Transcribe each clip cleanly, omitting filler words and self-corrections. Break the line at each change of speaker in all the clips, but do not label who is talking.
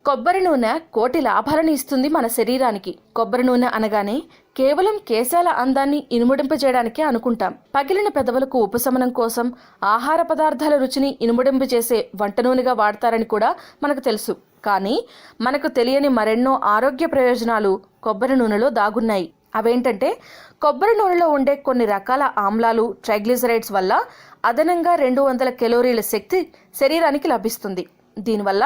కొబ్బరి నూనె కోటి లాభాలను ఇస్తుంది మన శరీరానికి. కొబ్బరి నూనె అనగానే కేవలం కేశాల అందాన్ని ఇనుముడింపజేయడానికే అనుకుంటాం. పగిలిన పెదవులకు ఉపశమనం కోసం ఆహార పదార్థాల రుచిని ఇనుముడింపజేసే వంట నూనెగా వాడతారని కూడా మనకు తెలుసు. కానీ మనకు తెలియని మరెన్నో ఆరోగ్య ప్రయోజనాలు కొబ్బరి నూనెలో దాగున్నాయి. అవేంటంటే, కొబ్బరి నూనెలో ఉండే కొన్ని రకాల ఆమ్లాలు, ట్రైగ్లిసరైడ్స్ వల్ల అదనంగా 200 కెలోరీల శక్తి శరీరానికి లభిస్తుంది. దీనివల్ల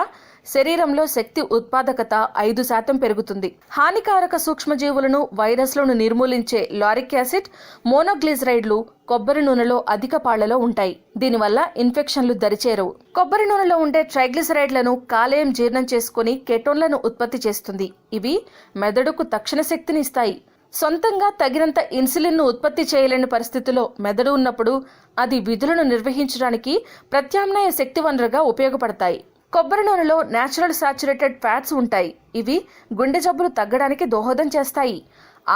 శరీరంలో శక్తి ఉత్పాదకత 5% పెరుగుతుంది. హానికారక సూక్ష్మజీవులను, వైరస్లను నిర్మూలించే లారిక్ యాసిడ్, మోనోగ్లిజరైడ్లు కొబ్బరి నూనెలో అధిక పాళ్లలో ఉంటాయి. దీనివల్ల ఇన్ఫెక్షన్లు దరిచేరవు. కొబ్బరి నూనెలో ఉండే ట్రైగ్లిసరైడ్లను కాలేయం జీర్ణం చేసుకుని కెటోన్లను ఉత్పత్తి చేస్తుంది. ఇవి మెదడుకు తక్షణ శక్తిని ఇస్తాయి. సొంతంగా తగినంత ఇన్సులిన్ను ఉత్పత్తి చేయలేని పరిస్థితిలో మెదడు ఉన్నప్పుడు అది విధులను నిర్వహించడానికి ప్రత్యామ్నాయ శక్తి వనరుగా ఉపయోగపడతాయి. కొబ్బరి నూనెలో నేచురల్.Saturated ఫ్యాట్స్ ఉంటాయి. ఇవి గుండె జబ్బులు తగ్గడానికి దోహదం చేస్తాయి.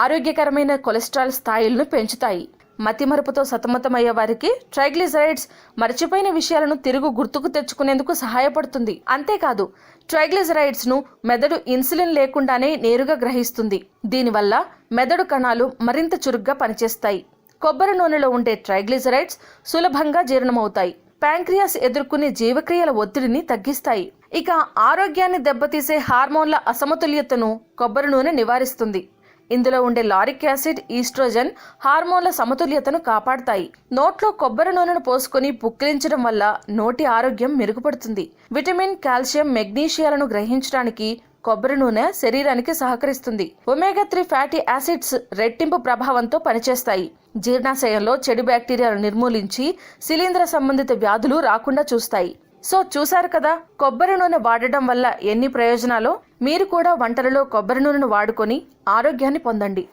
ఆరోగ్యకరమైన కొలెస్ట్రాల్ స్థాయిలను పెంచుతాయి. మతిమరుపుతో సతమతమయ్యే వారికి ట్రైగ్లిసరైడ్స్ మర్చిపోయిన విషయాలను తిరుగు గుర్తుకు తెచ్చుకునేందుకు సహాయపడుతుంది. అంతేకాదు, ట్రైగ్లిసరైడ్స్ను మెదడు ఇన్సులిన్ లేకుండానే నేరుగా గ్రహిస్తుంది. దీనివల్ల మెదడు కణాలు మరింత చురుగ్గా పనిచేస్తాయి. కొబ్బరి నూనెలో ఉండే ట్రైగ్లిసరైడ్స్ సులభంగా జీర్ణమవుతాయి. ప్యాంక్రియాస్ ఎదుర్కొనే జీవక్రియల ఒత్తిడిని తగ్గిస్తాయి. ఇక ఆరోగ్యాన్ని దెబ్బతీసే హార్మోన్ల అసమతుల్యతను కొబ్బరి నూనె నివారిస్తుంది. ఇందులో ఉండే లారిక్ యాసిడ్, ఈస్ట్రోజన్ హార్మోన్ల సమతుల్యతను కాపాడతాయి. నోట్లో కొబ్బరి నూనెను పోసుకొని పుక్కిలించడం వల్ల నోటి ఆరోగ్యం మెరుగుపడుతుంది. విటమిన్, కాల్షియం, మెగ్నీషియాలను గ్రహించడానికి కొబ్బరి నూనె శరీరానికి సహకరిస్తుంది. ఒమేగా-3 ఫ్యాటీ యాసిడ్స్ రెట్టింపు ప్రభావంతో పనిచేస్తాయి. జీర్ణాశయంలో చెడు బ్యాక్టీరియాలు నిర్మూలించి శిలీంధ్ర సంబంధిత వ్యాధులు రాకుండా చూస్తాయి. సో చూశారు కదా, కొబ్బరి నూనె వాడడం వల్ల ఎన్ని ప్రయోజనాలో. మీరు కూడా వంటలలో కొబ్బరి నూనెను వాడుకొని ఆరోగ్యాన్ని పొందండి.